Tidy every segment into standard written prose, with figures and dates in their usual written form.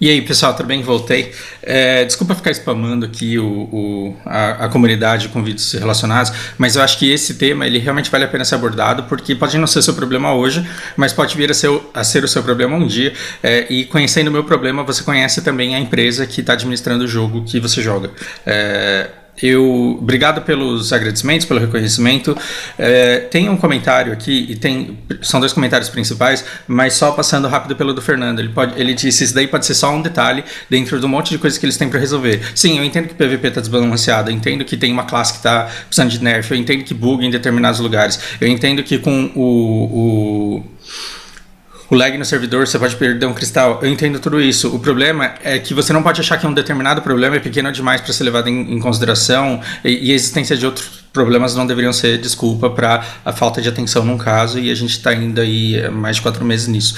E aí, pessoal, tudo bem? Voltei. Desculpa ficar spamando aqui a comunidade com vídeos relacionados, mas eu acho que esse tema ele realmente vale a pena ser abordado, porque pode não ser seu problema hoje, mas pode vir a ser o seu problema um dia. E conhecendo o meu problema, você conhece também a empresa que está administrando o jogo que você joga. Obrigado pelos agradecimentos, pelo reconhecimento. Tem um comentário aqui, são dois comentários principais, mas só passando rápido pelo do Fernando. Ele disse: isso daí pode ser só um detalhe dentro de um monte de coisas que eles têm para resolver. Sim, eu entendo que o PVP está desbalanceado, eu entendo que tem uma classe que está precisando de nerf, eu entendo que buga em determinados lugares, eu entendo que com o lag no servidor, você pode perder um cristal. Eu entendo tudo isso. O problema é que você não pode achar que um determinado problema é pequeno demais para ser levado em consideração, e a existência de outros problemas não deveriam ser desculpa para a falta de atenção num caso, e a gente está indo aí mais de 4 meses nisso.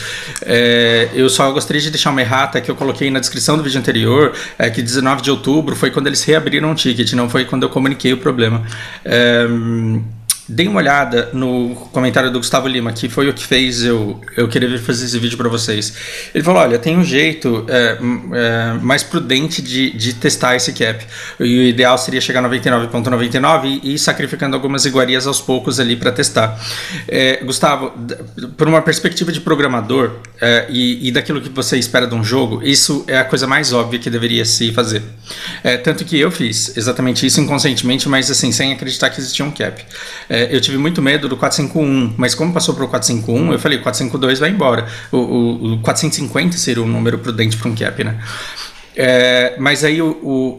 Eu só gostaria de deixar uma errata que eu coloquei na descrição do vídeo anterior, que 19 de outubro foi quando eles reabriram o ticket, não foi quando eu comuniquei o problema. Dê uma olhada no comentário do Gustavo Lima, que foi o que fez eu querer vir fazer esse vídeo para vocês. Ele falou: olha, tem um jeito mais prudente de testar esse cap. E o ideal seria chegar a 99,99 e ir sacrificando algumas iguarias aos poucos ali para testar. Gustavo, por uma perspectiva de programador e daquilo que você espera de um jogo, isso é a coisa mais óbvia que deveria se fazer. Tanto que eu fiz exatamente isso inconscientemente, mas assim, sem acreditar que existia um cap. Eu tive muito medo do 451, mas como passou para o 451, eu falei: 452 vai embora. O 450 seria um número prudente para um cap, né? Mas aí,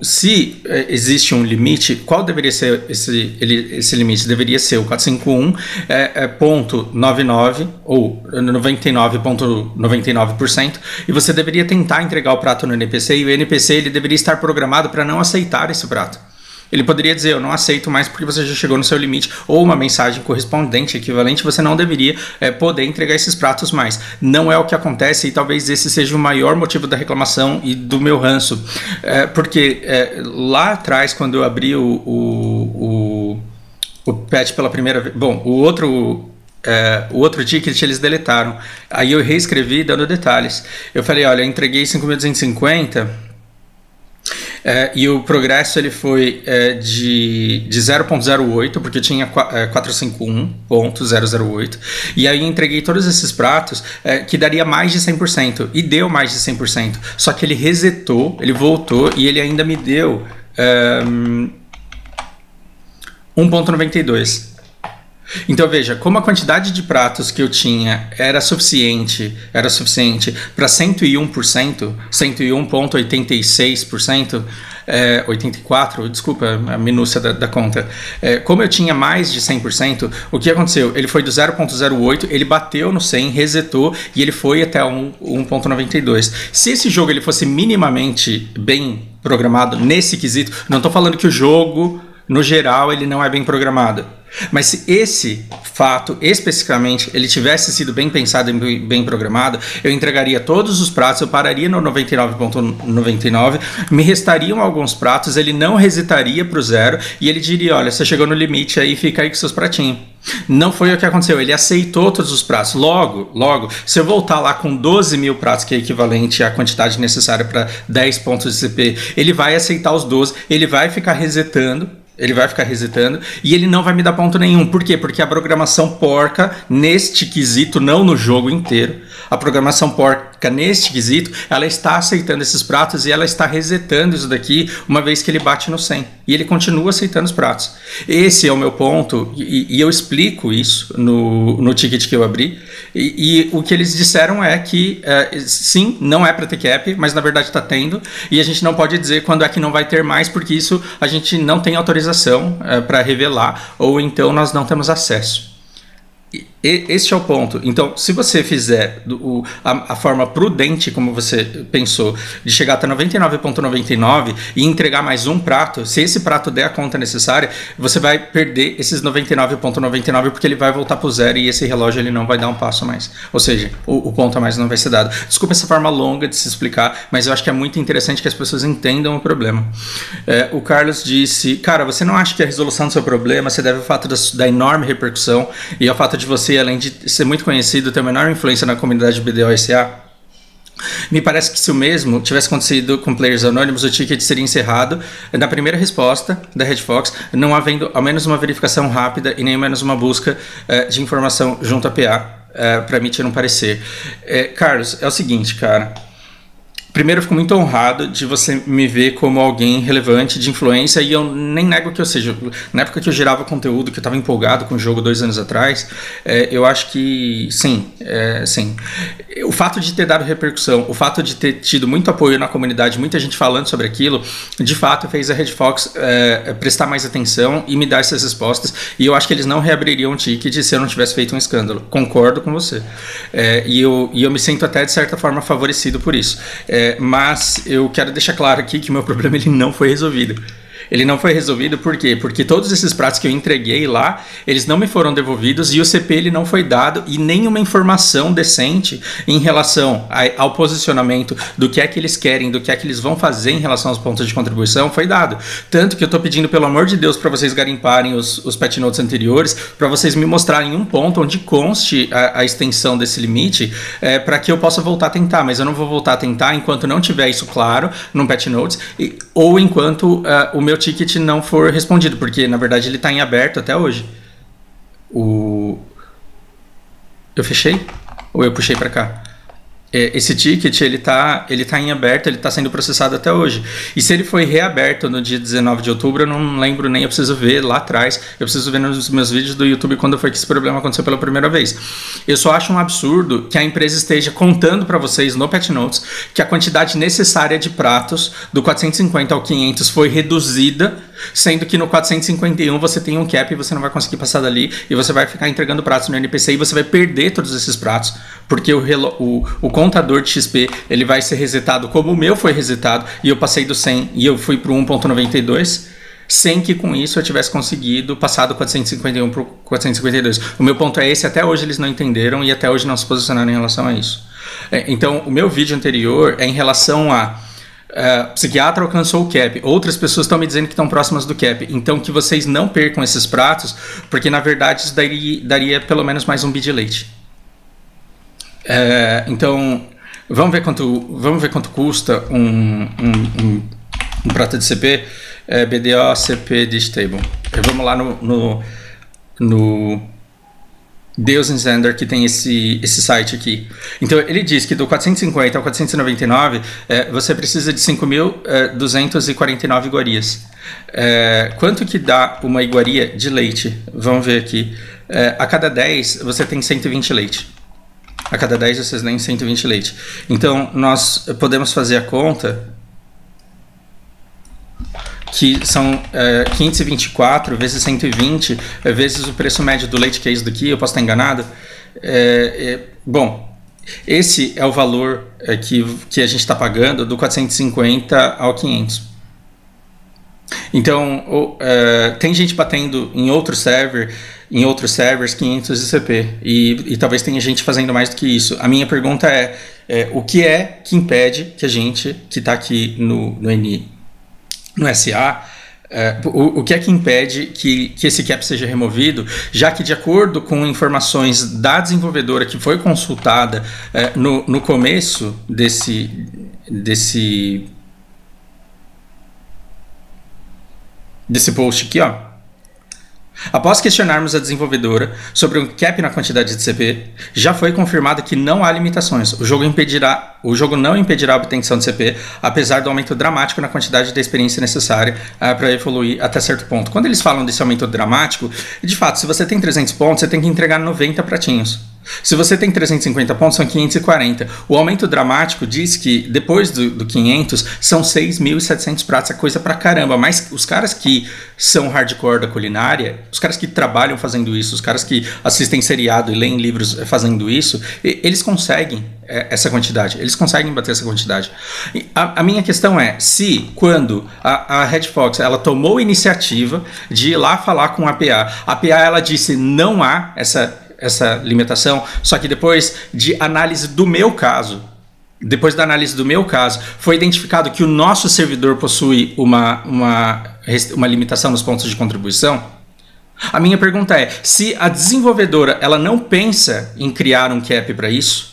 se existe um limite, qual deveria ser esse limite? Deveria ser o 451,99 ou 99,99%, e você deveria tentar entregar o prato no NPC, e o NPC ele deveria estar programado para não aceitar esse prato. Ele poderia dizer: eu não aceito mais porque você já chegou no seu limite, ou uma mensagem correspondente, equivalente: você não deveria poder entregar esses pratos mais. Não é o que acontece, e talvez esse seja o maior motivo da reclamação e do meu ranço. Porque lá atrás, quando eu abri o patch pela primeira vez... Bom, o outro ticket eles deletaram. Aí eu reescrevi dando detalhes. Eu falei: olha, eu entreguei 5.250... e o progresso ele foi de 0,08, porque tinha 451,008, e aí eu entreguei todos esses pratos que daria mais de 100%, e deu mais de 100%, só que ele resetou, ele voltou, e ele ainda me deu 1,92. Então veja, como a quantidade de pratos que eu tinha era suficiente para 101%, 101,86%, 84%, desculpa a minúcia da conta. Como eu tinha mais de 100%, o que aconteceu? Ele foi do 0,08, ele bateu no 100, resetou, e ele foi até 1,92. Se esse jogo ele fosse minimamente bem programado nesse quesito, não estou falando que o jogo, no geral, ele não é bem programado. Mas se esse fato, especificamente, ele tivesse sido bem pensado e bem programado, eu entregaria todos os pratos, eu pararia no 99,99, me restariam alguns pratos, ele não resetaria para o 0, e ele diria: olha, você chegou no limite aí, fica aí com seus pratinhos. Não foi o que aconteceu, ele aceitou todos os pratos. Logo, se eu voltar lá com 12 mil pratos, que é equivalente à quantidade necessária para 10 pontos de CP, ele vai aceitar os 12, ele vai ficar resetando, e ele não vai me dar ponto nenhum. Por quê? Porque a programação porca neste quesito, não no jogo inteiro, a programação porca neste quesito, ela está aceitando esses pratos e ela está resetando isso daqui uma vez que ele bate no 100. E ele continua aceitando os pratos. Esse é o meu ponto, e eu explico isso no ticket que eu abri. E o que eles disseram é que sim, não é para ter cap, mas na verdade está tendo, e a gente não pode dizer quando é que não vai ter mais, porque isso a gente não tem autorização para revelar, ou então nós não temos acesso. Este é o ponto. Então, se você fizer a forma prudente, como você pensou, de chegar até 99,99 e entregar mais um prato, se esse prato der a conta necessária, você vai perder esses 99,99, porque ele vai voltar para o 0 e esse relógio ele não vai dar um passo mais. Ou seja, o ponto a mais não vai ser dado. Desculpa essa forma longa de se explicar, mas eu acho que é muito interessante que as pessoas entendam o problema. O Carlos disse: cara, você não acha que a resolução do seu problema se deve ao fato da enorme repercussão e ao fato de você, além de ser muito conhecido, ter uma enorme influência na comunidade BDO-SA? Me parece que se o mesmo tivesse acontecido com Players Anonymous, o ticket seria encerrado na primeira resposta da Red Fox, não havendo ao menos uma verificação rápida e nem ao menos uma busca de informação junto à PA para emitir um parecer. Carlos, é o seguinte, cara. Primeiro, eu fico muito honrado de você me ver como alguém relevante, de influência, e eu nem nego que eu seja. Na época que eu gerava conteúdo, que eu estava empolgado com o jogo 2 anos atrás, eu acho que sim, sim. O fato de ter dado repercussão, o fato de ter tido muito apoio na comunidade, muita gente falando sobre aquilo, de fato fez a Red Fox prestar mais atenção e me dar essas respostas, e eu acho que eles não reabririam o ticket se eu não tivesse feito um escândalo. Concordo com você. E eu me sinto até, de certa forma, favorecido por isso. Mas eu quero deixar claro aqui que o meu problema ele não foi resolvido. Ele não foi resolvido por quê? Porque todos esses pratos que eu entreguei lá, eles não me foram devolvidos e o CP ele não foi dado e nenhuma informação decente em relação ao posicionamento do que é que eles querem, do que é que eles vão fazer em relação aos pontos de contribuição foi dado. Tanto que eu estou pedindo, pelo amor de Deus, para vocês garimparem os patch notes anteriores, para vocês me mostrarem um ponto onde conste a extensão desse limite, para que eu possa voltar a tentar, mas eu não vou voltar a tentar enquanto não tiver isso claro no patch notes ou enquanto o meu ticket não for respondido, porque na verdade ele está em aberto até hoje. Eu fechei? Ou eu puxei para cá? Esse ticket ele tá em aberto, ele está sendo processado até hoje. E se ele foi reaberto no dia 19 de outubro, eu não lembro nem, eu preciso ver lá atrás, eu preciso ver nos meus vídeos do YouTube quando foi que esse problema aconteceu pela primeira vez. Eu só acho um absurdo que a empresa esteja contando para vocês no patch notes que a quantidade necessária de pratos do 450 ao 500 foi reduzida, sendo que no 451 você tem um cap e você não vai conseguir passar dali e você vai ficar entregando pratos no NPC e você vai perder todos esses pratos, porque o contador de XP ele vai ser resetado como o meu foi resetado e eu passei do 100 e eu fui para o 1.92 sem que com isso eu tivesse conseguido passar do 451 para o 452. O meu ponto é esse, até hoje eles não entenderam e até hoje não se posicionaram em relação a isso. Então o meu vídeo anterior é em relação a psiquiatra alcançou o cap, outras pessoas estão me dizendo que estão próximas do cap, então que vocês não percam esses pratos, porque na verdade isso daria pelo menos mais um bid de leite. Então vamos ver quanto custa um prato de CP, BDO CP Digitable. Vamos lá no Deus Zender, que tem esse site aqui. Então ele diz que do 450 ao 499 você precisa de 5.249 iguarias. Quanto que dá uma iguaria de leite? Vamos ver aqui. A cada 10 você tem 120 leite. A cada 10 vocês têm 120 leite. Então nós podemos fazer a conta que são 524 vezes 120 vezes o preço médio do leite, que é isso daqui, eu posso estar enganado. Bom, esse é o valor que a gente está pagando do 450 ao 500. Então, tem gente batendo em outros servers 500 de CP e talvez tenha gente fazendo mais do que isso. A minha pergunta o que é que impede que a gente que está aqui no SA, o que é que impede que esse cap seja removido, já que de acordo com informações da desenvolvedora que foi consultada no começo desse post aqui, ó. Após questionarmos a desenvolvedora sobre um cap na quantidade de CP, já foi confirmado que não há limitações. O jogo não impedirá a obtenção de CP, apesar do aumento dramático na quantidade de experiência necessária para evoluir até certo ponto. Quando eles falam desse aumento dramático, de fato, se você tem 300 pontos, você tem que entregar 90 pratinhos. Se você tem 350 pontos, são 540. O aumento dramático diz que depois do 500 são 6.700 pratos, é coisa pra caramba. Mas os caras que são hardcore da culinária, os caras que trabalham fazendo isso, os caras que assistem seriado e leem livros fazendo isso, eles conseguem essa quantidade, eles conseguem bater essa quantidade. A minha questão é, se quando a Red Fox ela tomou a iniciativa de ir lá falar com a PA ela disse não há essa limitação, só que depois de análise do meu caso, foi identificado que o nosso servidor possui uma limitação nos pontos de contribuição. A minha pergunta é, se a desenvolvedora ela não pensa em criar um cap para isso,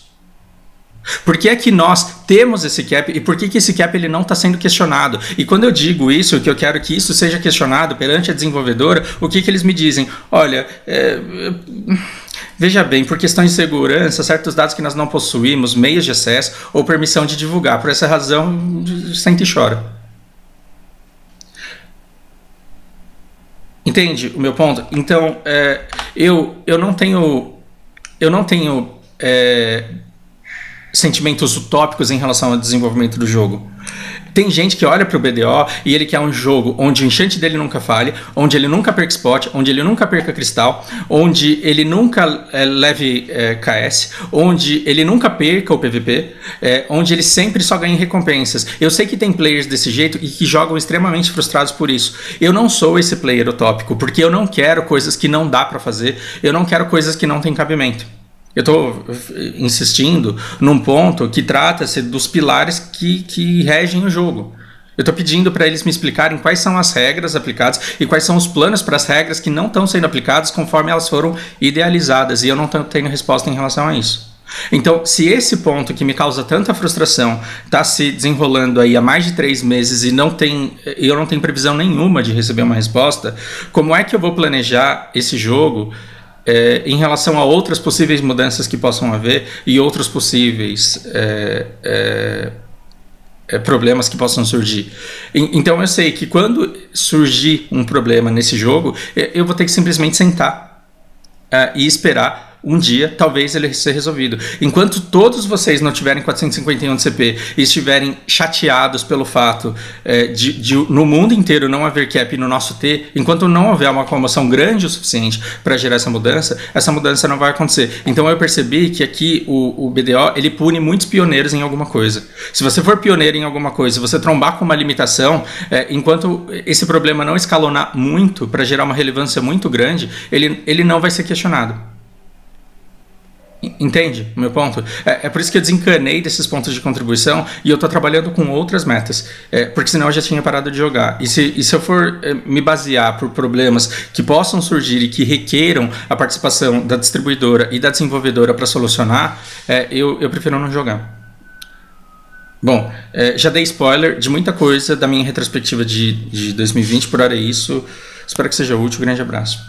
Por que é que nós temos esse cap e por que esse cap ele não está sendo questionado? E quando eu digo isso, que eu quero que isso seja questionado perante a desenvolvedora, o que eles me dizem? Olha, veja bem, por questões de segurança, certos dados que nós não possuímos, meios de acesso ou permissão de divulgar. Por essa razão, senta e chora. Entende o meu ponto? Então, eu não tenho sentimentos utópicos em relação ao desenvolvimento do jogo. Tem gente que olha para o BDO e ele quer um jogo onde o enchante dele nunca falhe, onde ele nunca perca spot, onde ele nunca perca cristal, onde ele nunca leve KS, onde ele nunca perca o PVP, onde ele sempre só ganhe recompensas. Eu sei que tem players desse jeito e que jogam extremamente frustrados por isso. Eu não sou esse player utópico, porque eu não quero coisas que não dá para fazer, eu não quero coisas que não têm cabimento. Eu estou insistindo num ponto que trata-se dos pilares que regem o jogo. Eu estou pedindo para eles me explicarem quais são as regras aplicadas e quais são os planos para as regras que não estão sendo aplicadas conforme elas foram idealizadas. E eu não tenho resposta em relação a isso. Então, se esse ponto que me causa tanta frustração está se desenrolando aí há mais de 3 meses e eu não tenho previsão nenhuma de receber uma resposta, como é que eu vou planejar esse jogo em relação a outras possíveis mudanças que possam haver e outros possíveis problemas que possam surgir? Então eu sei que quando surgir um problema nesse jogo, eu vou ter que simplesmente sentar e esperar um dia, talvez ele ser resolvido. Enquanto todos vocês não tiverem 451 de CP e estiverem chateados pelo fato de no mundo inteiro não haver cap no nosso T, enquanto não houver uma comoção grande o suficiente para gerar essa mudança não vai acontecer. Então eu percebi que aqui o BDO ele pune muitos pioneiros em alguma coisa. Se você for pioneiro em alguma coisa, se você trombar com uma limitação, enquanto esse problema não escalonar muito para gerar uma relevância muito grande, ele não vai ser questionado. Entende o meu ponto? É por isso que eu desencanei desses pontos de contribuição e eu estou trabalhando com outras metas, porque senão eu já tinha parado de jogar. E se eu for me basear por problemas que possam surgir e que requeram a participação da distribuidora e da desenvolvedora para solucionar, eu prefiro não jogar. Bom, já dei spoiler de muita coisa da minha retrospectiva de 2020, por hora é isso. Espero que seja útil. Grande abraço.